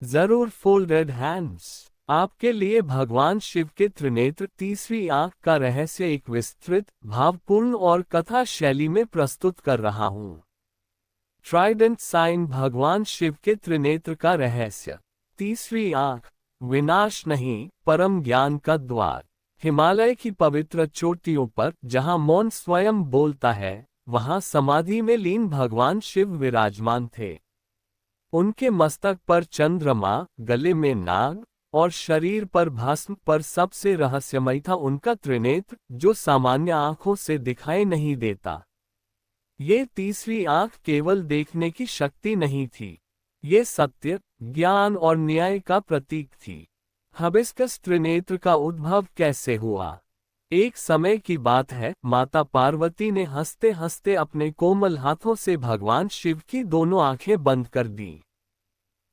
जरूर folded hands. आपके लिए भगवान शिव के त्रिनेत्र तीसरी आंख का रहस्य एक विस्तृत, भावपूर्ण और कथा शैली में प्रस्तुत कर रहा हूँ। ट्राइडेंट साइन, भगवान शिव के त्रिनेत्र का रहस्य। तीसरी आंख, विनाश नहीं, परम ज्ञान का द्वार। हिमालय की पवित्र चोटियों पर जहाँ मौन स्वयं बोलता है, वहाँ समाधि में लीन भगवान शिव विराजमान थे। उनके मस्तक पर चंद्रमा, गले में नाग और शरीर पर भस्म, पर सबसे रहस्यमय था उनका त्रिनेत्र, जो सामान्य आंखों से दिखाई नहीं देता। ये तीसरी आंख केवल देखने की शक्ति नहीं थी, ये सत्य, ज्ञान और न्याय का प्रतीक थी। हबिस्कस त्रिनेत्र का उद्भव कैसे हुआ? एक समय की बात है, माता पार्वती ने हंसते हंसते अपने कोमल हाथों से भगवान शिव की दोनों आंखें बंद कर दी।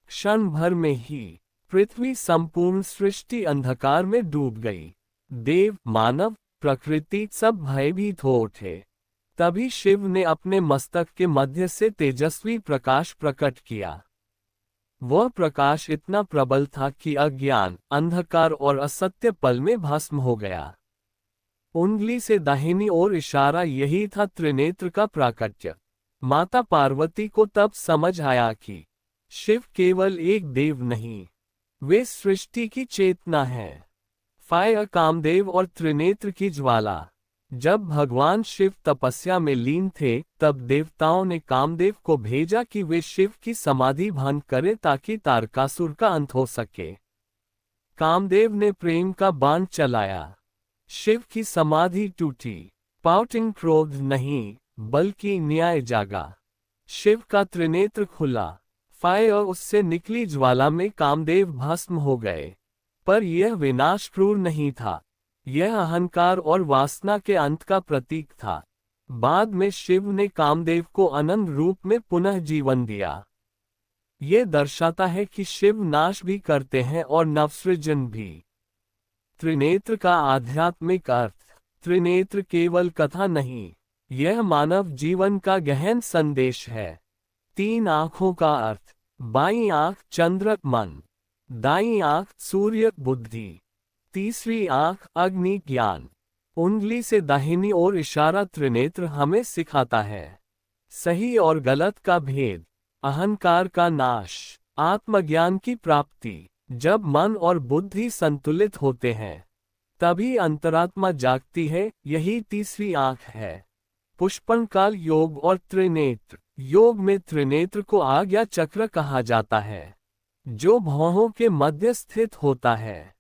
क्षण भर में ही पृथ्वी संपूर्ण सृष्टि अंधकार में डूब गई। देव, मानव, प्रकृति सब भयभीत हो उठे। तभी शिव ने अपने मस्तक के मध्य से तेजस्वी प्रकाश प्रकट किया। वह प्रकाश इतना प्रबल था कि अज्ञान, अंधकार और असत्य पल में भस्म हो गया। उंगली से दाहिनी ओर इशारा, यही था त्रिनेत्र का प्राकट्य। माता पार्वती को तब समझ आया कि शिव केवल एक देव नहीं, वे सृष्टि की चेतना है। फायर, कामदेव और त्रिनेत्र की ज्वाला। जब भगवान शिव तपस्या में लीन थे, तब देवताओं ने कामदेव को भेजा कि वे शिव की समाधि भंग करें ताकि तारकासुर का अंत हो सके। कामदेव ने प्रेम का बाण चलाया, शिव की समाधि टूटी। पाउटिंग क्रोध नहीं, बल्कि न्याय जागा। शिव का त्रिनेत्र खुला, फायर और उससे निकली ज्वाला में कामदेव भस्म हो गए। पर यह विनाश क्रूर नहीं था, यह अहंकार और वासना के अंत का प्रतीक था। बाद में शिव ने कामदेव को अनंत रूप में पुनः जीवन दिया। ये दर्शाता है कि शिव नाश भी करते हैं और नवसृजन भी। त्रिनेत्र का आध्यात्मिक अर्थ। त्रिनेत्र केवल कथा नहीं, यह मानव जीवन का गहन संदेश है। तीन आंखों का अर्थ। बाईं आंख चंद्र मन, दाईं आंख सूर्य बुद्धि, तीसरी आंख अग्नि ज्ञान। उंगली से दाहिनी ओर इशारा त्रिनेत्र हमें सिखाता है सही और गलत का भेद, अहंकार का नाश, आत्मज्ञान की प्राप्ति। जब मन और बुद्धि संतुलित होते हैं, तभी अंतरात्मा जागती है, यही तीसरी आंख है। पुष्पनकाल योग और त्रिनेत्र। योग में त्रिनेत्र को आज्ञा चक्र कहा जाता है, जो भौहों के मध्य स्थित होता है।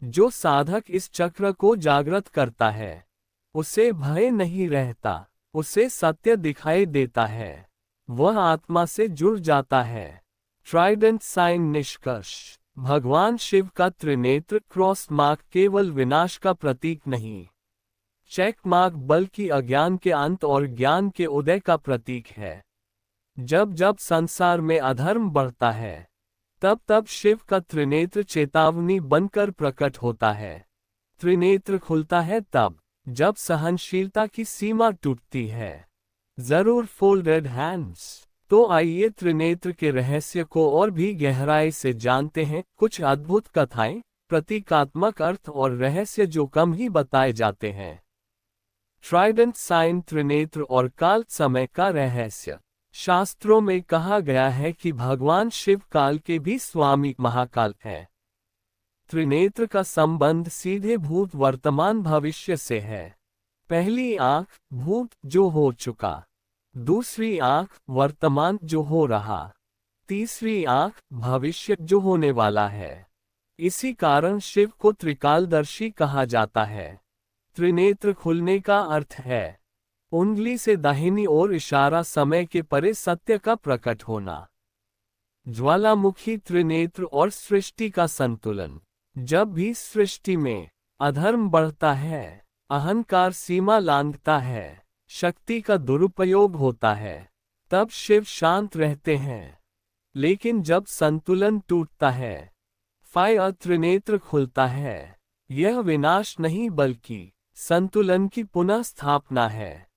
जो साधक इस चक्र को जागृत करता है, उसे भय नहीं रहता, उसे सत्य दिखाई देता है, वह आत्मा से जुड़ जाता है। ट्राइडेंट साइन निष्कर्ष। भगवान शिव का त्रिनेत्र क्रॉस मार्क केवल विनाश का प्रतीक नहीं, चेक मार्क, बल्कि अज्ञान के अंत और ज्ञान के उदय का प्रतीक है। जब जब संसार में अधर्म बढ़ता है, तब तब शिव का त्रिनेत्र चेतावनी बनकर प्रकट होता है। त्रिनेत्र खुलता है तब जब सहनशीलता की सीमा टूटती है। जरूर फोल्डेड हैंड्स। तो आइए त्रिनेत्र के रहस्य को और भी गहराई से जानते हैं। कुछ अद्भुत कथाएं, प्रतीकात्मक अर्थ और रहस्य जो कम ही बताए जाते हैं। ट्राइडेंट साइन, त्रिनेत्र और काल समय का रहस्य। शास्त्रों में कहा गया है कि भगवान शिव काल के भी स्वामी महाकाल हैं। त्रिनेत्र का संबंध सीधे भूत, वर्तमान, भविष्य से है। पहली आंख भूत, जो हो चुका। दूसरी आंख वर्तमान, जो हो रहा। तीसरी आंख भविष्य, जो होने वाला है। इसी कारण शिव को त्रिकालदर्शी कहा जाता है। त्रिनेत्र खुलने का अर्थ है उंगली से दाहिनी ओर इशारा, समय के परे सत्य का प्रकट होना। ज्वालामुखी त्रिनेत्र और सृष्टि का संतुलन। जब भी सृष्टि में अधर्म बढ़ता है, अहंकार सीमा लांघता है, शक्ति का दुरुपयोग होता है, तब शिव शांत रहते हैं। लेकिन जब संतुलन टूटता है, फायर त्रिनेत्र खुलता है। यह विनाश नहीं, बल्कि संतुलन की पुनः स्थापना है।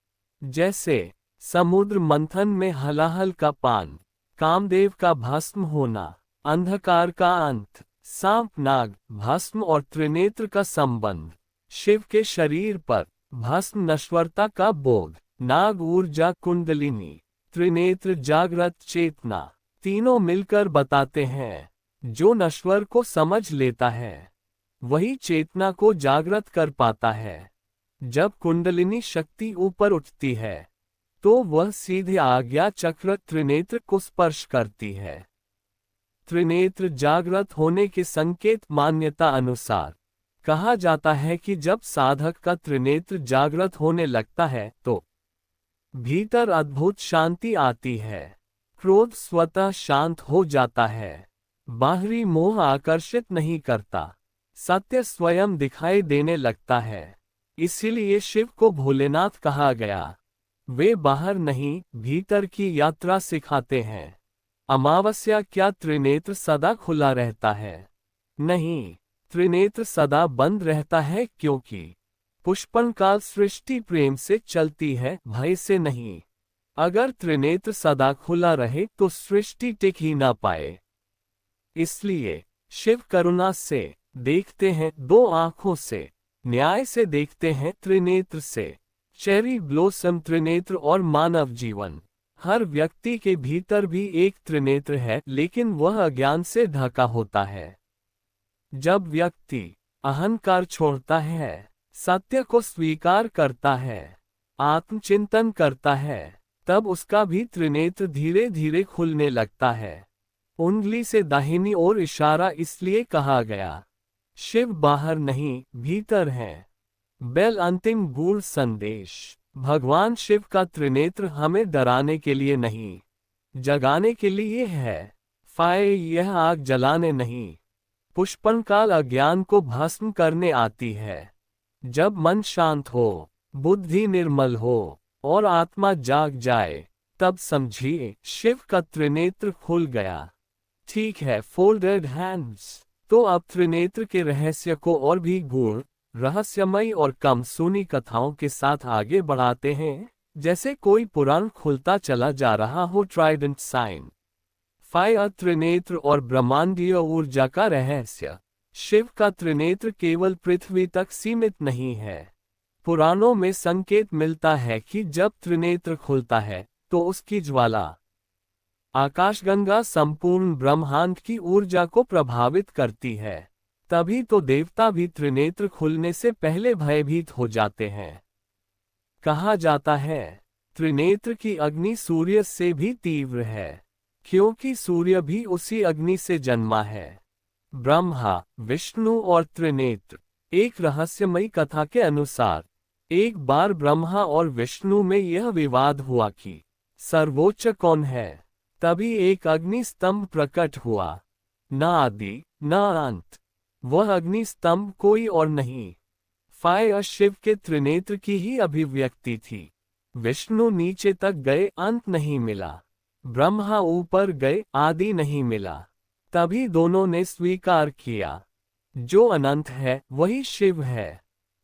जैसे समुद्र मंथन में हलाहल का पान, कामदेव का भस्म होना, अंधकार का अंत, सांप नाग भस्म और त्रिनेत्र का संबंध, शिव के शरीर पर भस्म नश्वरता का बोध, नाग ऊर्जा कुंडलिनी, त्रिनेत्र जागृत चेतना, तीनों मिलकर बताते हैं जो नश्वर को समझ लेता है वही चेतना को जागृत कर पाता है। जब कुंडलिनी शक्ति ऊपर उठती है तो वह सीधे आज्ञा चक्र त्रिनेत्र को स्पर्श करती है। त्रिनेत्र जागृत होने के संकेत मान्यता अनुसार कहा जाता है कि जब साधक का त्रिनेत्र जागृत होने लगता है तो भीतर अद्भुत शांति आती है, क्रोध स्वतः शांत हो जाता है, बाहरी मोह आकर्षित नहीं करता, सत्य स्वयं दिखाई देने लगता है। इसीलिए शिव को भोलेनाथ कहा गया। वे बाहर नहीं भीतर की यात्रा सिखाते हैं। अमावस्या क्या त्रिनेत्र सदा खुला रहता है? नहीं, त्रिनेत्र सदा बंद रहता है क्योंकि पुष्पन काल सृष्टि प्रेम से चलती है, भय से नहीं। अगर त्रिनेत्र सदा खुला रहे तो सृष्टि टिक ही ना पाए। इसलिए शिव करुणा से देखते हैं दो आंखों से, न्याय से देखते हैं त्रिनेत्र से। चेरी ब्लॉसम त्रिनेत्र और मानव जीवन, हर व्यक्ति के भीतर भी एक त्रिनेत्र है, लेकिन वह अज्ञान से ढका होता है। जब व्यक्ति अहंकार छोड़ता है, सत्य को स्वीकार करता है, आत्मचिंतन करता है, तब उसका भी त्रिनेत्र धीरे धीरे खुलने लगता है। उंगली से दाहिनी ओर इशारा इसलिए कहा गया। शिव बाहर नहीं भीतर है। बेल अंतिम गूढ़ संदेश, भगवान शिव का त्रिनेत्र हमें डराने के लिए नहीं, जगाने के लिए है। फाय यह आग जलाने नहीं, पुष्पन काल अज्ञान को भस्म करने आती है। जब मन शांत हो, बुद्धि निर्मल हो और आत्मा जाग जाए, तब समझिए शिव का त्रिनेत्र खुल गया। ठीक है, फोल्डेड हैंड्स। तो अब त्रिनेत्र के रहस्य को और भी गूढ़, रहस्यमयी और कम सुनी कथाओं के साथ आगे बढ़ाते हैं, जैसे कोई पुराण खुलता चला जा रहा हो। ट्राइडेंट साइन, फायर त्रिनेत्र और ब्रह्मांडीय ऊर्जा का रहस्य। शिव का त्रिनेत्र केवल पृथ्वी तक सीमित नहीं है। पुराणों में संकेत मिलता है कि जब त्रिनेत्र खुलता है तो उसकी ज्वाला, आकाशगंगा संपूर्ण ब्रह्मांड की ऊर्जा को प्रभावित करती है। तभी तो देवता भी त्रिनेत्र खुलने से पहले भयभीत हो जाते हैं। कहा जाता है त्रिनेत्र की अग्नि सूर्य से भी तीव्र है, क्योंकि सूर्य भी उसी अग्नि से जन्मा है। ब्रह्मा, विष्णु और त्रिनेत्र। एक रहस्यमयी कथा के अनुसार एक बार ब्रह्मा और विष्णु में यह विवाद हुआ कि सर्वोच्च कौन है। तभी एक अग्नि स्तंभ प्रकट हुआ, न आदि न अंत। वह अग्नि स्तंभ कोई और नहीं, फायर शिव के त्रिनेत्र की ही अभिव्यक्ति थी। विष्णु नीचे तक गए, अंत नहीं मिला। ब्रह्मा ऊपर गए, आदि नहीं मिला। तभी दोनों ने स्वीकार किया जो अनंत है वही शिव है।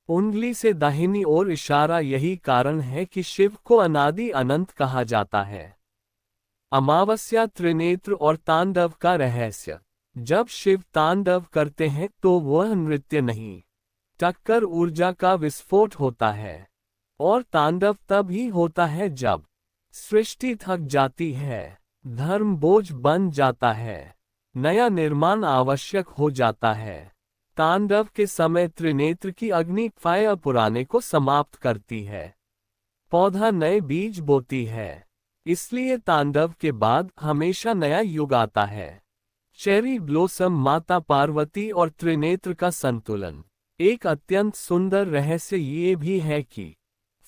उंगली से दाहिनी ओर इशारा यही कारण है कि शिव को अनादि अनंत कहा जाता है। अमावस्या त्रिनेत्र और तांडव का रहस्य। जब शिव तांडव करते हैं तो वह नृत्य नहीं, टक्कर ऊर्जा का विस्फोट होता है। और तांडव तब ही होता है जब सृष्टि थक जाती है, धर्म बोझ बन जाता है, नया निर्माण आवश्यक हो जाता है। तांडव के समय त्रिनेत्र की अग्नि फायर पुराने को समाप्त करती है, पौधा नए बीज बोती है। इसलिए तांडव के बाद हमेशा नया युग आता है। चेरी ब्लॉसम, माता पार्वती और त्रिनेत्र का संतुलन। एक अत्यंत सुंदर रहस्य ये भी है कि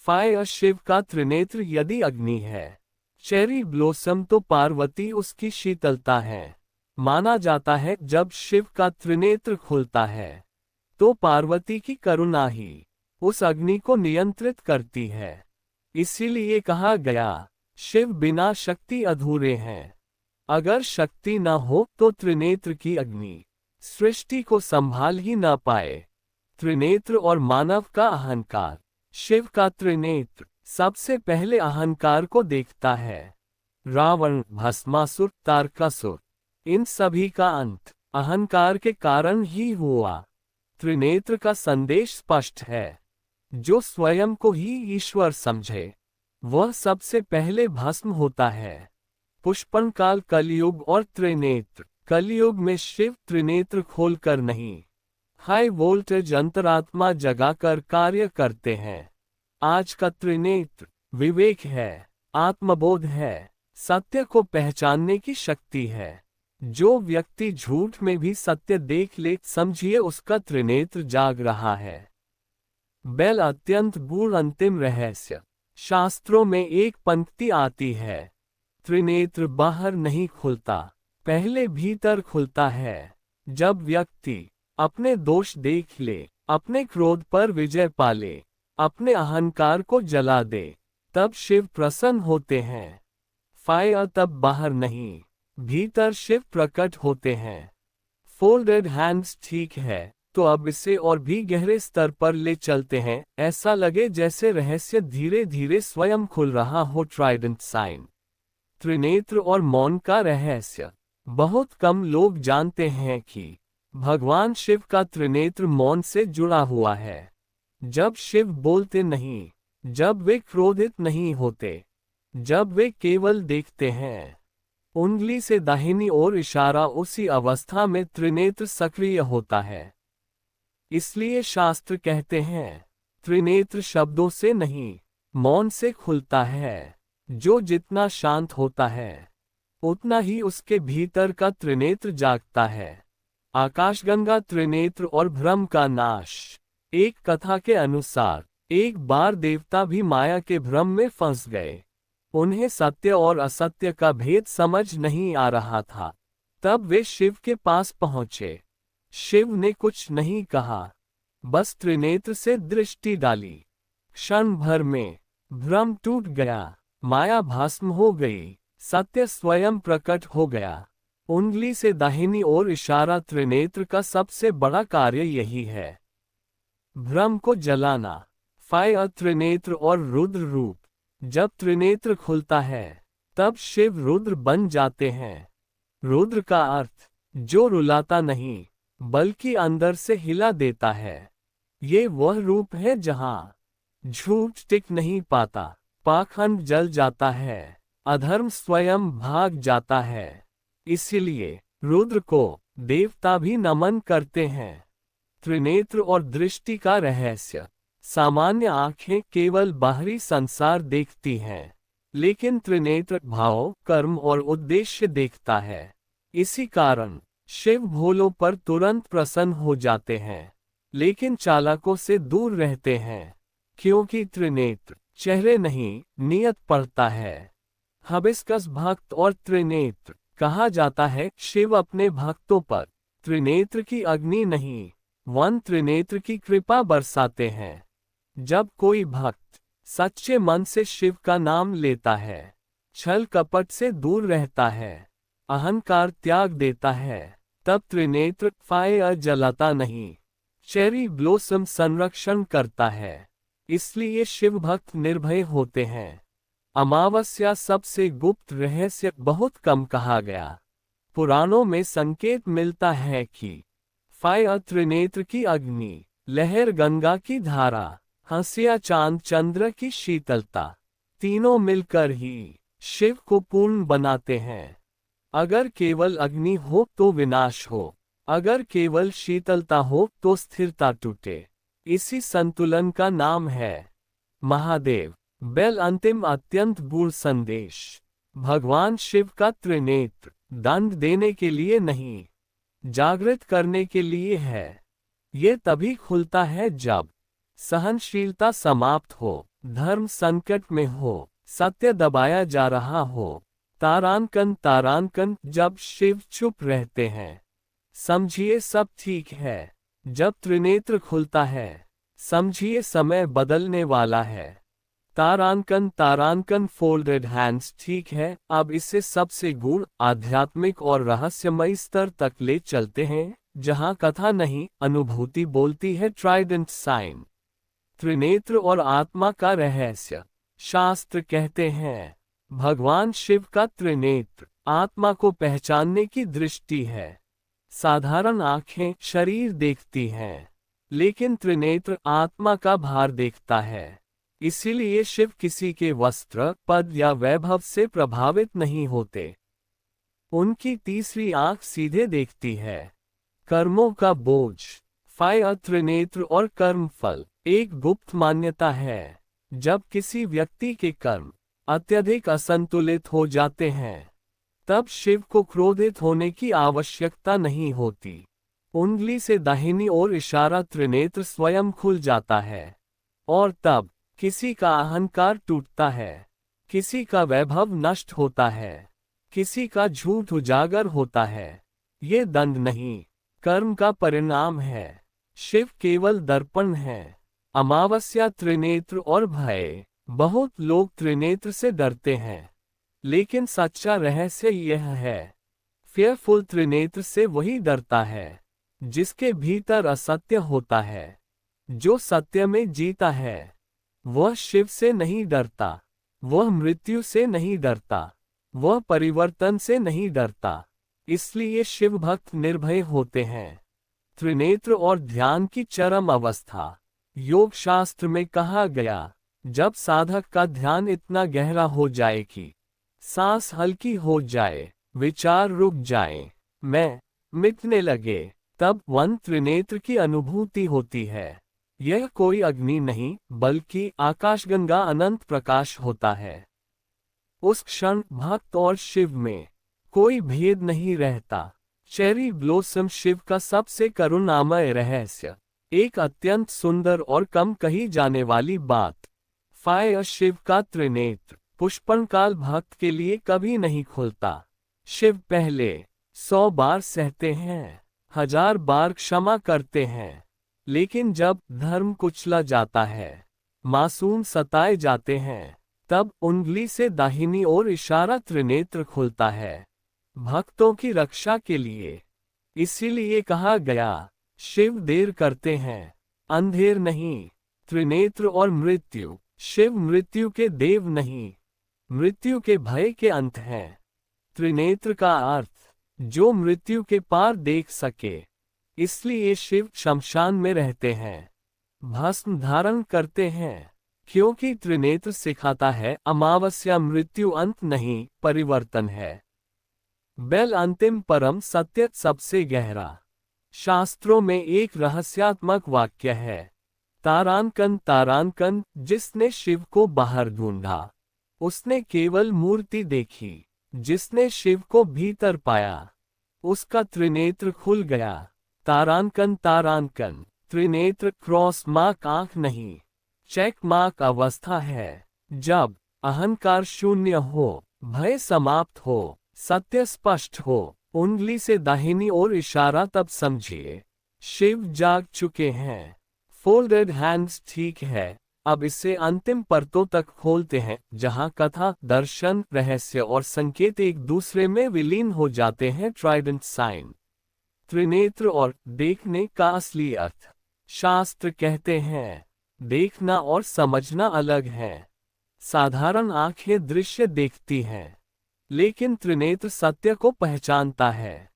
फायर शिव का त्रिनेत्र यदि अग्नि है, चेरी ब्लॉसम तो पार्वती उसकी शीतलता है। माना जाता है जब शिव का त्रिनेत्र खुलता है तो पार्वती की करुणा ही उस अग्नि को नियंत्रित करती है। इसीलिए कहा गया शिव बिना शक्ति अधूरे हैं। अगर शक्ति न हो तो त्रिनेत्र की अग्नि सृष्टि को संभाल ही न पाए। त्रिनेत्र और मानव का अहंकार। शिव का त्रिनेत्र सबसे पहले अहंकार को देखता है। रावण, भस्मासुर, तारकासुर इन सभी का अंत अहंकार के कारण ही हुआ। त्रिनेत्र का संदेश स्पष्ट है। जो स्वयं को ही ईश्वर समझे वह सबसे पहले भस्म होता है। पुष्पन काल कलयुग और त्रिनेत्र। कलयुग में शिव त्रिनेत्र खोलकर नहीं, हाई वोल्टेज अंतरात्मा जगाकर कार्य करते हैं। आज का त्रिनेत्र विवेक है, आत्मबोध है, सत्य को पहचानने की शक्ति है। जो व्यक्ति झूठ में भी सत्य देख ले, समझिए उसका त्रिनेत्र जाग रहा है। बेल अत्यंत गूढ़ अंतिम रहस्य। शास्त्रों में एक पंक्ति आती है, त्रिनेत्र बाहर नहीं खुलता, पहले भीतर खुलता है। जब व्यक्ति अपने दोष देख ले, अपने क्रोध पर विजय पाले, अपने अहंकार को जला दे, तब शिव प्रसन्न होते हैं। फायर तब बाहर नहीं, भीतर शिव प्रकट होते हैं। फोल्डेड हैंड्स ठीक है, तो अब इसे और भी गहरे स्तर पर ले चलते हैं। ऐसा लगे जैसे रहस्य धीरे धीरे स्वयं खुल रहा हो। Trident sign. त्रिनेत्र और मौन का रहस्य। बहुत कम लोग जानते हैं कि भगवान शिव का त्रिनेत्र मौन से जुड़ा हुआ है। जब शिव बोलते नहीं, जब वे क्रोधित नहीं होते, जब वे केवल देखते हैं, उंगली से दाहिनी ओर इशारा, उसी अवस्था में त्रिनेत्र सक्रिय होता है। इसलिए शास्त्र कहते हैं, त्रिनेत्र शब्दों से नहीं, मौन से खुलता है। जो जितना शांत होता है, उतना ही उसके भीतर का त्रिनेत्र जागता है। आकाशगंगा त्रिनेत्र और भ्रम का नाश। एक कथा के अनुसार एक बार देवता भी माया के भ्रम में फंस गए। उन्हें सत्य और असत्य का भेद समझ नहीं आ रहा था। तब वे शिव के पास पहुंचे। शिव ने कुछ नहीं कहा, बस त्रिनेत्र से दृष्टि डाली। क्षण भर में भ्रम टूट गया, माया भस्म हो गई, सत्य स्वयं प्रकट हो गया। उंगली से दाहिनी ओर इशारा त्रिनेत्र का सबसे बड़ा कार्य यही है, भ्रम को जलाना। फायर त्रिनेत्र और रुद्र रूप। जब त्रिनेत्र खुलता है, तब शिव रुद्र बन जाते हैं। रुद्र का अर्थ जो रुलाता नहीं, बल्कि अंदर से हिला देता है। ये वह रूप है जहां झूठ टिक नहीं पाता, पाखंड जल जाता है, अधर्म स्वयं भाग जाता है। इसीलिए रुद्र को देवता भी नमन करते हैं। त्रिनेत्र और दृष्टि का रहस्य। सामान्य आंखें केवल बाहरी संसार देखती हैं, लेकिन त्रिनेत्र भाव, कर्म और उद्देश्य देखता है। इसी कारण शिव भोलों पर तुरंत प्रसन्न हो जाते हैं, लेकिन चालाकों से दूर रहते हैं, क्योंकि त्रिनेत्र चेहरे नहीं, नियत पढ़ता है। हबिस्कस भक्त और त्रिनेत्र। कहा जाता है, शिव अपने भक्तों पर त्रिनेत्र की अग्नि नहीं, वन त्रिनेत्र की कृपा बरसाते हैं। जब कोई भक्त सच्चे मन से शिव का नाम लेता है, छल कपट से दूर रहता है, अहंकार त्याग देता है, तब त्रिनेत्र फायर जलाता नहीं, चेरी ब्लोसम संरक्षण करता है। इसलिए शिव भक्त निर्भय होते हैं। अमावस्या सबसे गुप्त रहस्य बहुत कम कहा गया। पुराणों में संकेत मिलता है कि फायर त्रिनेत्र की अग्नि, लहर गंगा की धारा, हंसिया चांद चंद्र की शीतलता, तीनों मिलकर ही शिव को पूर्ण बनाते हैं। अगर केवल अग्नि हो तो विनाश हो, अगर केवल शीतलता हो तो स्थिरता टूटे। इसी संतुलन का नाम है महादेव। बेल अंतिम अत्यंत गूढ़ संदेश। भगवान शिव का त्रिनेत्र दंड देने के लिए नहीं, जागृत करने के लिए है। ये तभी खुलता है जब सहनशीलता समाप्त हो, धर्म संकट में हो, सत्य दबाया जा रहा हो। तारांकन तारांकन। जब शिव चुप रहते हैं, समझिए सब ठीक है। जब त्रिनेत्र खुलता है, समझिए समय बदलने वाला है। तारांकन तारांकन। फोल्डेड हैंड्स ठीक है। अब इसे सबसे गूढ़, आध्यात्मिक और रहस्यमय स्तर तक ले चलते हैं, जहां कथा नहीं, अनुभूति बोलती है। Trident sign. त्रिनेत्र और आत्मा का रहस्य। शास्त्र कहते हैं, भगवान शिव का त्रिनेत्र आत्मा को पहचानने की दृष्टि है। साधारण आंखें शरीर देखती हैं, लेकिन त्रिनेत्र आत्मा का भार देखता है। इसीलिए शिव किसी के वस्त्र, पद या वैभव से प्रभावित नहीं होते। उनकी तीसरी आंख सीधे देखती है। कर्मों का बोझ। फाय त्रिनेत्र और कर्म फल। एक गुप्त मान्यता है, जब किसी व्यक्ति के कर्म अत्यधिक असंतुलित हो जाते हैं, तब शिव को क्रोधित होने की आवश्यकता नहीं होती। उंगली से दाहिनी ओर इशारा त्रिनेत्र स्वयं खुल जाता है, और तब किसी का अहंकार टूटता है, किसी का वैभव नष्ट होता है, किसी का झूठ उजागर होता है। ये दंड नहीं, कर्म का परिणाम है। शिव केवल दर्पण है। अमावस्या त्रिनेत्र और भय। बहुत लोग त्रिनेत्र से डरते हैं, लेकिन सच्चा रहस्य यह है, फेयरफुल त्रिनेत्र से वही डरता है जिसके भीतर असत्य होता है। जो सत्य में जीता है, वह शिव से नहीं डरता, वह मृत्यु से नहीं डरता, वह परिवर्तन से नहीं डरता। इसलिए शिव भक्त निर्भय होते हैं। त्रिनेत्र और ध्यान की चरम अवस्था। योग शास्त्र में कहा गया, जब साधक का ध्यान इतना गहरा हो जाए कि सांस हल्की हो जाए, विचार रुक जाए, मैं मिटने लगे, तब वन त्रिनेत्र की अनुभूति होती है। यह कोई अग्नि नहीं, बल्कि आकाशगंगा अनंत प्रकाश होता है। उस क्षण भक्त और शिव में कोई भेद नहीं रहता। चेरी ब्लॉसम शिव का सबसे करुणामय रहस्य। एक अत्यंत सुंदर और कम कही जाने वाली बात। फाय शिव का त्रिनेत्र पुष्पनकाल भक्त के लिए कभी नहीं खुलता। शिव पहले 100 बार सहते हैं, 1000 बार क्षमा करते हैं, लेकिन जब धर्म कुचला जाता है, मासूम सताए जाते हैं, तब उंगली से दाहिनी ओर इशारा त्रिनेत्र खुलता है, भक्तों की रक्षा के लिए। इसीलिए कहा गया, शिव देर करते हैं, अंधेर नहीं। त्रिनेत्र और मृत्यु। शिव मृत्यु के देव नहीं, मृत्यु के भय के अंत हैं। त्रिनेत्र का अर्थ, जो मृत्यु के पार देख सके। इसलिए शिव शमशान में रहते हैं, भस्म धारण करते हैं, क्योंकि त्रिनेत्र सिखाता है अमावस्या मृत्यु अंत नहीं, परिवर्तन है। बेल अंतिम परम सत्य सबसे गहरा। शास्त्रों में एक रहस्यात्मक वाक्य है, तारांकन तारांकन, जिसने शिव को बाहर ढूंढा, उसने केवल मूर्ति देखी। जिसने शिव को भीतर पाया, उसका त्रिनेत्र खुल गया। तारांकन तारांकन, त्रिनेत्र क्रॉस मार्क आंख नहीं, चेक मार्क अवस्था है। जब अहंकार शून्य हो, भय समाप्त हो, सत्य स्पष्ट हो, उंगली से दाहिनी ओर इशारा, तब समझिए शिव जाग चुके हैं। Folded hands. ठीक है, अब इसे अंतिम परतों तक खोलते हैं, जहां कथा, दर्शन, रहस्य और संकेत एक दूसरे में विलीन हो जाते हैं। Trident sign. त्रिनेत्र और देखने का असली अर्थ। शास्त्र कहते हैं, देखना और समझना अलग है। साधारण आंखें दृश्य देखती हैं, लेकिन त्रिनेत्र सत्य को पहचानता है।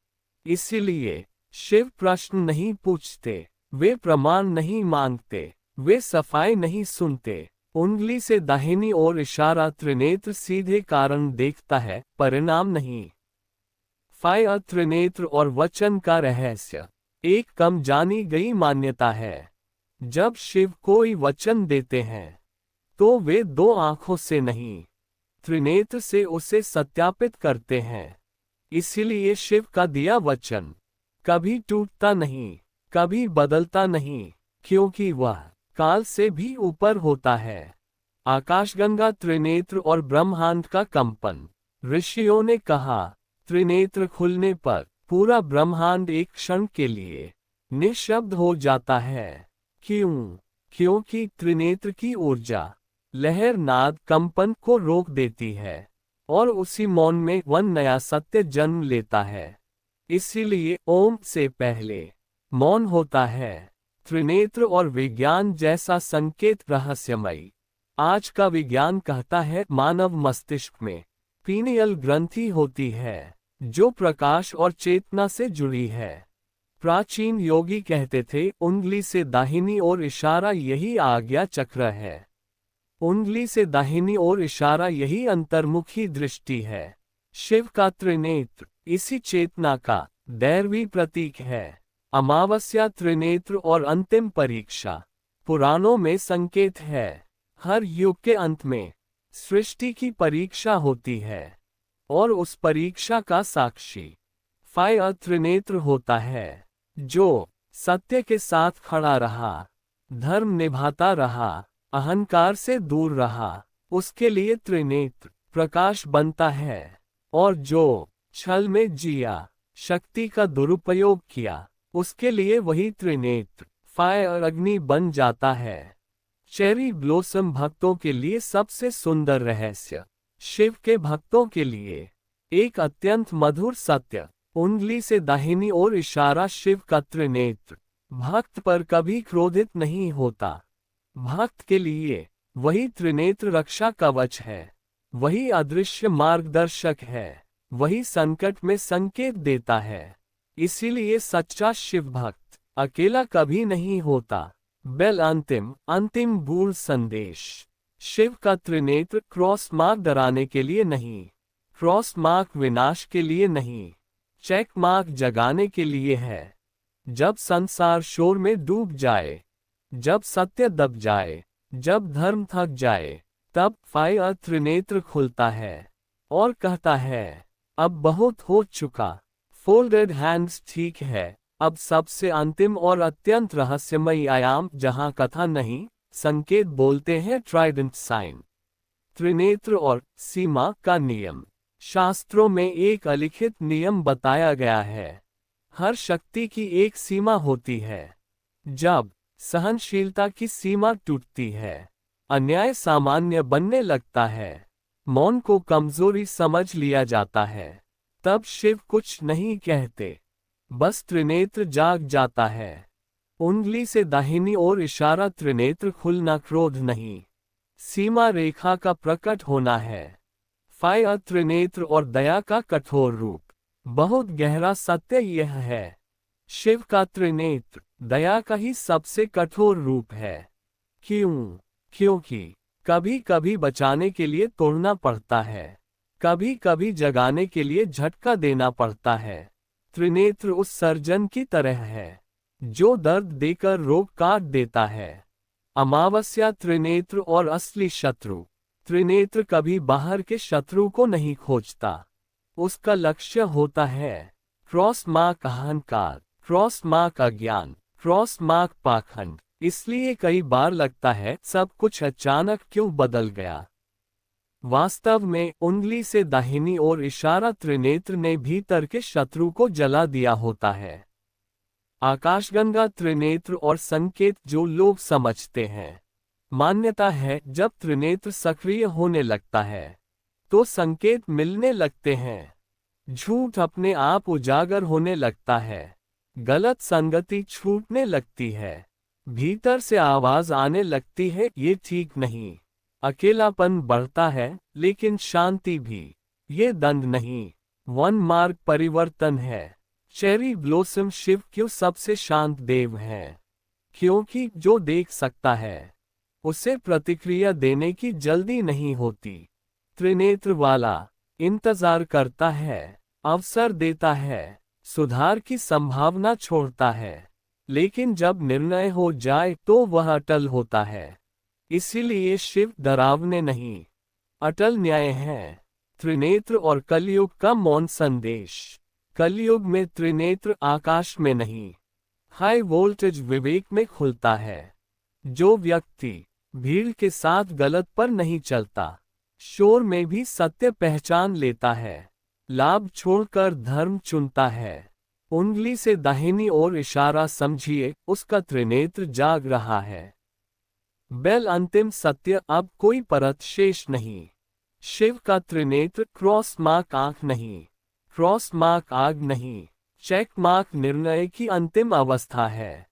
इसीलिए शिव प्रश्न नहीं पूछते, वे प्रमाण नहीं मांगते, वे सफाई नहीं सुनते। उंगली से दाहिनी ओर इशारा, त्रिनेत्र सीधे कारण देखता है, परिणाम नहीं। फाय त्रिनेत्र और वचन का रहस्य। एक कम जानी गई मान्यता है, जब शिव कोई वचन देते हैं, तो वे 2 आंखों से नहीं, त्रिनेत्र से उसे सत्यापित करते हैं। इसीलिए शिव का दिया वचन कभी टूटता नहीं, कभी बदलता नहीं, क्योंकि वह काल से भी ऊपर होता है। आकाशगंगा त्रिनेत्र और ब्रह्मांड का कंपन। ऋषियों ने कहा, त्रिनेत्र खुलने पर पूरा ब्रह्मांड एक क्षण के लिए निःशब्द हो जाता है। क्यों? क्योंकि त्रिनेत्र की ऊर्जा लहर नाद कंपन को रोक देती है, और उसी मौन में वन नया सत्य जन्म लेता है। इसीलिए ओम से पहले मौन होता है। त्रिनेत्र और विज्ञान जैसा संकेत रहस्यमयी। आज का विज्ञान कहता है मानव मस्तिष्क में पीनियल ग्रंथि होती है जो प्रकाश और चेतना से जुड़ी है। प्राचीन योगी कहते थे उंगली से दाहिनी ओर इशारा यही आज्ञा चक्र है। उंगली से दाहिनी ओर इशारा यही अंतर्मुखी दृष्टि है। शिव का त्रिनेत्र इसी चेतना का दैवी प्रतीक है। अमावस्या त्रिनेत्र और अंतिम परीक्षा पुराणों में संकेत है। हर युग के अंत में सृष्टि की परीक्षा होती है और उस परीक्षा का साक्षी फायर त्रिनेत्र होता है जो सत्य के साथ खड़ा रहा, धर्म निभाता रहा, अहंकार से दूर रहा, उसके लिए त्रिनेत्र प्रकाश बनता है। और जो छल में जिया, शक्ति का दुरुपयोग किया, उसके लिए वही त्रिनेत्र फायर अग्नि बन जाता है। चेरी ब्लॉसम भक्तों के लिए सबसे सुंदर रहस्य, शिव के भक्तों के लिए एक अत्यंत मधुर सत्य। उंगली से दाहिनी ओर इशारा शिव का त्रिनेत्र भक्त पर कभी क्रोधित नहीं होता। भक्त के लिए वही त्रिनेत्र रक्षा कवच है, वही अदृश्य मार्गदर्शक है, वही संकट में संकेत देता है। इसीलिए सच्चा शिव भक्त अकेला कभी नहीं होता। बेल अंतिम बूढ़ संदेश। शिव का त्रिनेत्र क्रॉस मार्क डराने के लिए नहीं, क्रॉस मार्क विनाश के लिए नहीं, चेक मार्क जगाने के लिए है। जब संसार शोर में डूब जाए, जब सत्य दब जाए, जब धर्म थक जाए, तब फायर त्रिनेत्र खुलता है और कहता है अब बहुत हो चुका। फोल्डेड हैंड्स ठीक है। अब सबसे अंतिम और अत्यंत रहस्यमयी आयाम जहां कथा नहीं, संकेत बोलते हैं ट्राइडेंट साइन। त्रिनेत्र और सीमा का नियम। शास्त्रों में एक अलिखित नियम बताया गया है। हर शक्ति की एक सीमा होती है। जब सहनशीलता की सीमा टूटती है, अन्याय सामान्य बनने लगता है, मौन को कमजोरी समझ लिया जाता है, तब शिव कुछ नहीं कहते, बस त्रिनेत्र जाग जाता है। उंगली से दाहिनी ओर इशारा त्रिनेत्र खुलना क्रोध नहीं, सीमा रेखा का प्रकट होना है। फायर त्रिनेत्र और दया का कठोर रूप। बहुत गहरा सत्य यह है, शिव का त्रिनेत्र दया का ही सबसे कठोर रूप है। क्यों? क्योंकि कभी कभी बचाने के लिए तोड़ना पड़ता है, कभी कभी जगाने के लिए झटका देना पड़ता है। त्रिनेत्र उस सर्जन की तरह है जो दर्द देकर रोग काट देता है। अमावस्या त्रिनेत्र और असली शत्रु। त्रिनेत्र कभी बाहर के शत्रु को नहीं खोजता, उसका लक्ष्य होता है क्रॉस मार्क अहंकार, क्रॉस मार्क अज्ञान, क्रॉस मार्क पाखंड। इसलिए कई बार लगता है सब कुछ अचानक क्यों बदल गया। वास्तव में उंगली से दाहिनी ओर इशारा त्रिनेत्र ने भीतर के शत्रु को जला दिया होता है। आकाशगंगा त्रिनेत्र और संकेत जो लोग समझते हैं। मान्यता है जब त्रिनेत्र सक्रिय होने लगता है तो संकेत मिलने लगते हैं, झूठ अपने आप उजागर होने लगता है, गलत संगति छूटने लगती है, भीतर से आवाज आने लगती है ये ठीक नहीं। अकेलापन बढ़ता है लेकिन शांति भी। ये दंड नहीं, वन मार्ग परिवर्तन है। चेरी ब्लॉसम शिव क्यों सबसे शांत देव है? क्योंकि जो देख सकता है उसे प्रतिक्रिया देने की जल्दी नहीं होती। त्रिनेत्र वाला इंतजार करता है, अवसर देता है, सुधार की संभावना छोड़ता है, लेकिन जब निर्णय हो जाए तो वह अटल होता है। इसीलिए शिव डरावने नहीं, अटल न्याय है। त्रिनेत्र और कलयुग का मौन संदेश। कलयुग में त्रिनेत्र आकाश में नहीं, हाई वोल्टेज विवेक में खुलता है। जो व्यक्ति भीड़ के साथ गलत पर नहीं चलता, शोर में भी सत्य पहचान लेता है, लाभ छोड़कर धर्म चुनता है। उंगली से दाहिनी ओर इशारा समझिए, उसका त्रिनेत्र जाग रहा है। बेल अंतिम सत्य, अब कोई परत शेष नहीं। शिव का त्रिनेत्र क्रॉस मार्क आंख नहीं, क्रॉस मार्क आग नहीं, चेक मार्क निर्णय की अंतिम अवस्था है।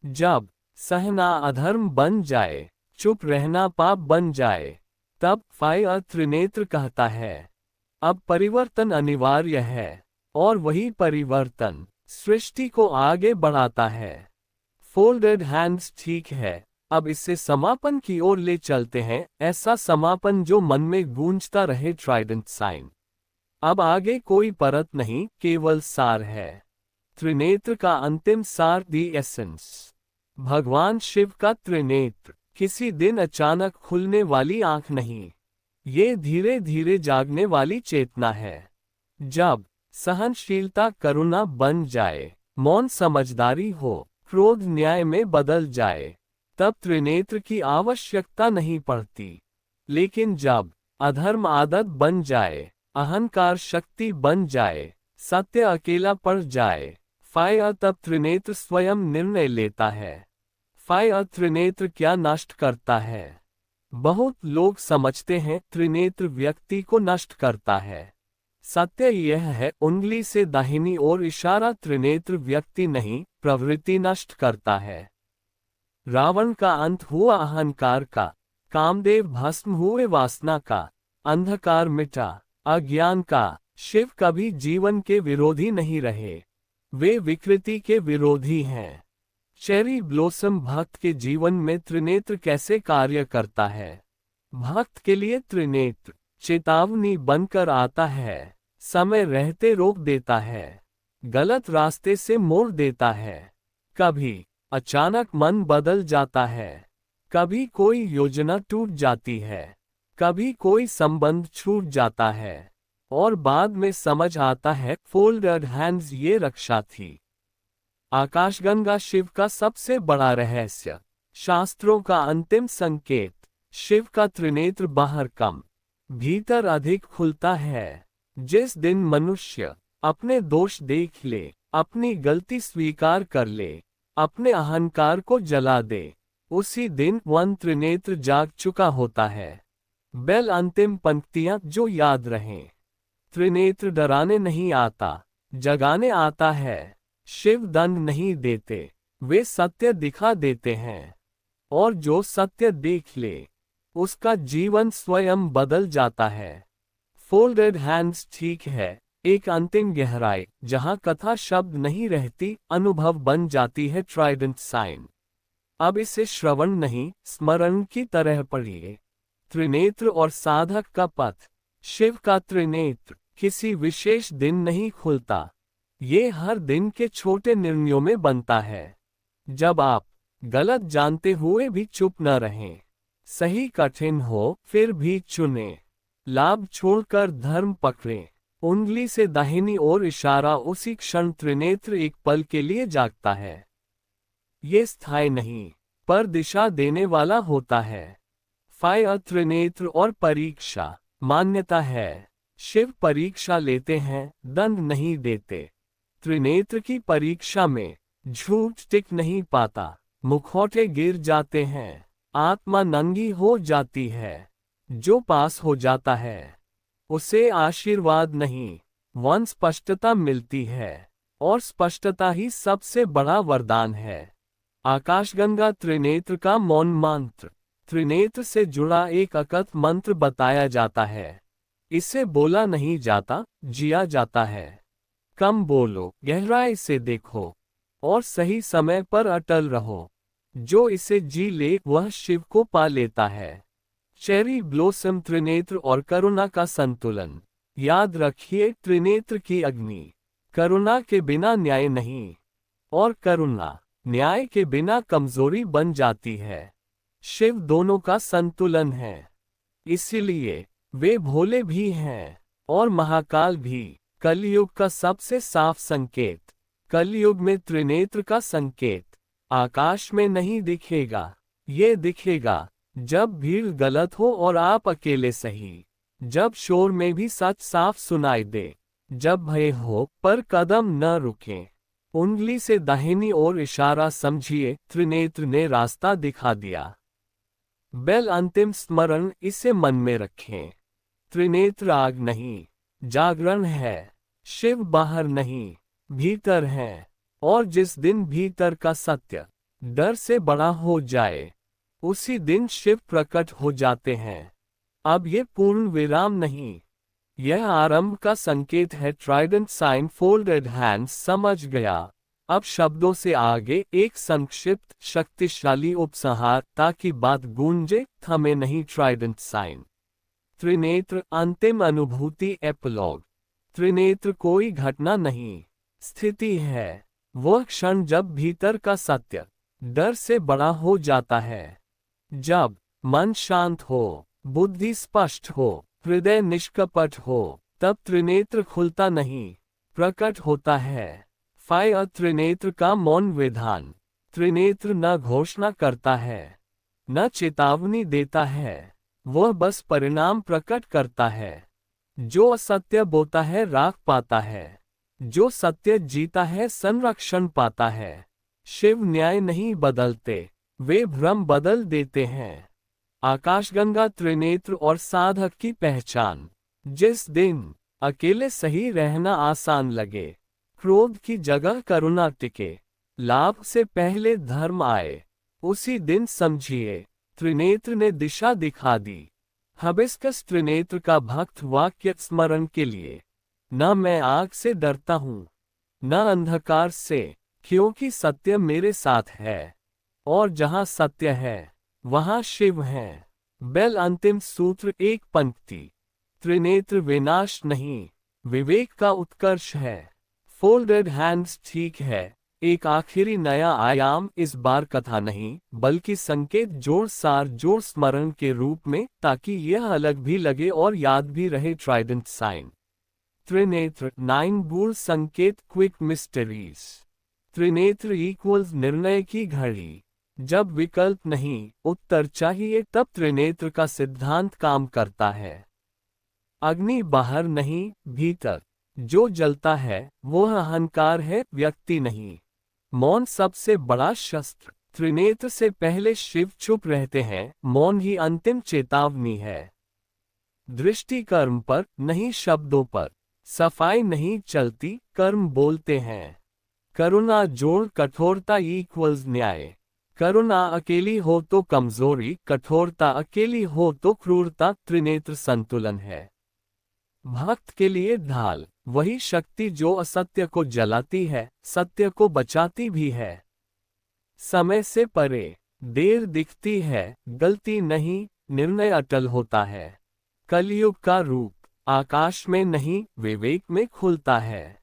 जब सहना अधर्म बन जाए, चुप रहना पाप बन जाए, तब फायर त्रिनेत्र कहता है अब परिवर्तन अनिवार्य है, और वही परिवर्तन सृष्टि को आगे बढ़ाता है। फोल्डेड हैंड्स ठीक है, अब इससे समापन की ओर ले चलते हैं, ऐसा समापन जो मन में गूंजता रहे, ट्राइडेंट साइन। अब आगे कोई परत नहीं, केवल सार है। त्रिनेत्र का अंतिम सार, दी एसेंस। भगवान शिव का त्रिनेत्र किसी दिन अचानक खुलने वाली आंख नहीं, ये धीरे धीरे जागने वाली चेतना है। जब सहनशीलता करुणा बन जाए, मौन समझदारी हो, क्रोध न्याय में बदल जाए, तब त्रिनेत्र की आवश्यकता नहीं पड़ती। लेकिन जब अधर्म आदत बन जाए, अहंकार शक्ति बन जाए, सत्य अकेला पड़ जाए, फायर तब त्रिनेत्र स्वयं निर्णय लेता है। फायर त्रिनेत्र क्या नष्ट करता है? बहुत लोग समझते हैं त्रिनेत्र व्यक्ति को नष्ट करता है। सत्य यह है, उंगली से दाहिनी ओर इशारा त्रिनेत्र व्यक्ति नहीं, प्रवृत्ति नष्ट करता है। रावण का अंत हुआ अहंकार का, कामदेव भस्म हुए वासना का, अंधकार मिटा अज्ञान का। शिव कभी जीवन के विरोधी नहीं रहे, वे विकृति के विरोधी हैं। चेरी ब्लॉसम भक्त के जीवन में त्रिनेत्र कैसे कार्य करता है? भक्त के लिए त्रिनेत्र चेतावनी बनकर आता है, समय रहते रोक देता है, गलत रास्ते से मोड़ देता है। कभी अचानक मन बदल जाता है, कभी कोई योजना टूट जाती है, कभी कोई संबंध छूट जाता है, और बाद में समझ आता है फोल्डेड हैंड्स ये रक्षा थी। आकाशगंगा शिव का सबसे बड़ा रहस्य, शास्त्रों का अंतिम संकेत। शिव का त्रिनेत्र बाहर कम, भीतर अधिक खुलता है। जिस दिन मनुष्य अपने दोष देख ले, अपनी गलती स्वीकार कर ले, अपने अहंकार को जला दे, उसी दिन वन त्रिनेत्र जाग चुका होता है। बेल अंतिम पंक्तियां जो याद रहें। त्रिनेत्र डराने नहीं आता, जगाने आता है। शिव दंड नहीं देते, वे सत्य दिखा देते हैं, और जो सत्य देख ले, उसका जीवन स्वयं बदल जाता है। फोल्डेड हैंड्स ठीक है, एक अंतिम गहराई, जहां कथा शब्द नहीं रहती, अनुभव बन जाती है, ट्राइडेंट साइन। अब इसे श्रवण नहीं, स्मरण की तरह पढ़िए। त्रिनेत्र और साधक का पथ। शिव का त्रिनेत्र किसी विशेष दिन नहीं खुलता, ये हर दिन के छोटे निर्णयों में बनता है। जब आप गलत जानते हुए भी चुप न रहें, सही कठिन हो फिर भी चुने, लाभ छोड़कर धर्म पकड़ें, उंगली से दाहिनी ओर इशारा, उसी क्षण त्रिनेत्र एक पल के लिए जागता है। ये स्थायी नहीं, पर दिशा देने वाला होता है। फायर त्रिनेत्र और परीक्षा। मान्यता है, शिव परीक्षा लेते हैं, दंड नहीं देते। त्रिनेत्र की परीक्षा में झूठ टिक नहीं पाता, मुखौटे गिर जाते हैं, आत्मा नंगी हो जाती है। जो पास हो जाता है, उसे आशीर्वाद नहीं, वन स्पष्टता मिलती है, और स्पष्टता ही सबसे बड़ा वरदान है। आकाशगंगा त्रिनेत्र का मौन मंत्र। त्रिनेत्र से जुड़ा एक अकथ मंत्र बताया जाता है। इसे बोला नहीं जाता, जिया जाता है। कम बोलो, गहराई से देखो, और सही समय पर अटल रहो। जो इसे जी ले वह शिव को पा लेता है। चेरी ब्लॉसम त्रिनेत्र और करुणा का संतुलन। याद रखिए, त्रिनेत्र की अग्नि करुणा के बिना न्याय नहीं, और करुणा न्याय के बिना कमजोरी बन जाती है। शिव दोनों का संतुलन है, इसीलिए वे भोले भी हैं और महाकाल भी। कलयुग का सबसे साफ संकेत। कलयुग में त्रिनेत्र का संकेत आकाश में नहीं दिखेगा, ये दिखेगा जब भीड़ गलत हो और आप अकेले सही, जब शोर में भी सच साफ सुनाई दे, जब भय हो पर कदम न रुकें। उंगली से दाहिनी ओर इशारा, समझिए त्रिनेत्र ने रास्ता दिखा दिया। बेल अंतिम स्मरण, इसे मन में रखें। त्रिनेत्र आग नहीं, जागरण है। शिव बाहर नहीं, भीतर है, और जिस दिन भीतर का सत्य डर से बड़ा हो जाए, उसी दिन शिव प्रकट हो जाते हैं। अब ये पूर्ण विराम नहीं, यह आरंभ का संकेत है। Trident sign, folded hands. समझ गया। अब शब्दों से आगे एक संक्षिप्त शक्तिशाली उपसंहार ताकि बात गूंजे, थमे नहीं। Trident sign. त्रिनेत्र, अंतिम अनुभूति, एपिलॉग। त्रिनेत्र कोई घटना नहीं, स्थिति है। वह क्षण जब भीतर का सत्य डर से बड़ा हो जाता है। जब मन शांत हो, बुद्धि स्पष्ट हो, हृदय निष्कपट हो, तब त्रिनेत्र खुलता नहीं, प्रकट होता है। फायर, त्रिनेत्र का मौन विधान। त्रिनेत्र न घोषणा करता है, न चेतावनी देता है, वह बस परिणाम प्रकट करता है। जो असत्य बोता है राख पाता है, जो सत्य जीता है संरक्षण पाता है। शिव न्याय नहीं बदलते, वे भ्रम बदल देते हैं। आकाशगंगा, त्रिनेत्र और साधक की पहचान। जिस दिन अकेले सही रहना आसान लगे, क्रोध की जगह करुणा टिके, लाभ से पहले धर्म आए, उसी दिन समझिए त्रिनेत्र ने दिशा दिखा दी। हबिस्कस, त्रिनेत्र का भक्त वाक्य स्मरण के लिए। न मैं आग से डरता हूँ, न अंधकार से, क्योंकि सत्य मेरे साथ है, और जहाँ सत्य है वहाँ शिव है। बेल, अंतिम सूत्र, एक पंक्ति। त्रिनेत्र विनाश नहीं, विवेक का उत्कर्ष है। फोल्डेड हैंड्स, ठीक है, एक आखिरी नया आयाम। इस बार कथा नहीं, बल्कि संकेत, जोड़, सार, जोड़, स्मरण के रूप में, ताकि यह अलग भी लगे और याद भी रहे। Trident sign. त्रिनेत्र, 9 बूढ़ संकेत, क्विक मिस्टरीज। त्रिनेत्र इक्वल्स निर्णय की घड़ी। जब विकल्प नहीं, उत्तर चाहिए, तब त्रिनेत्र का सिद्धांत काम करता है। अग्नि बाहर नहीं, भीतर। जो जलता है वह अहंकार है, व्यक्ति नहीं। मौन सबसे बड़ा शस्त्र। त्रिनेत्र से पहले शिव चुप रहते हैं, मौन ही अंतिम चेतावनी है। दृष्टि कर्म पर, नहीं शब्दों पर। सफाई नहीं चलती, कर्म बोलते हैं। करुणा जोड़, कठोरता इक्वल्स न्याय। करुणा अकेली हो तो कमजोरी, कठोरता अकेली हो तो क्रूरता। त्रिनेत्र संतुलन है। भक्त के लिए ढाल, वही शक्ति जो असत्य को जलाती है, सत्य को बचाती भी है। समय से परे, देर दिखती है, गलती नहीं, निर्णय अटल होता है। कलयुग का रूप, आकाश में नहीं, विवेक में खुलता है।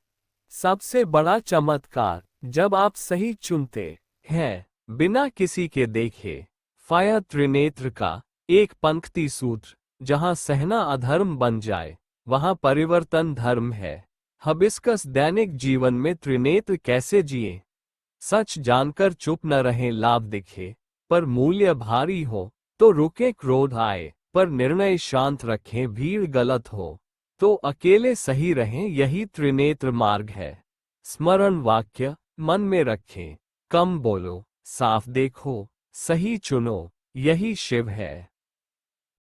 सबसे बड़ा चमत्कार, जब आप सही चुनते हैं, बिना किसी के देखे। फायर, त्रिनेत्र का एक पंक्ति सूत्र। जहां सहना अधर्म बन जाए, वहां परिवर्तन धर्म है। हबिस्कस, दैनिक जीवन में त्रिनेत्र कैसे जिए। सच जानकर चुप न रहें, लाभ दिखे पर मूल्य भारी हो तो रुके, क्रोध आए पर निर्णय शांत रखें, भीड़ गलत हो तो अकेले सही रहें, यही त्रिनेत्र मार्ग है। स्मरण वाक्य मन में रखें, कम बोलो, साफ देखो, सही चुनो, यही शिव है।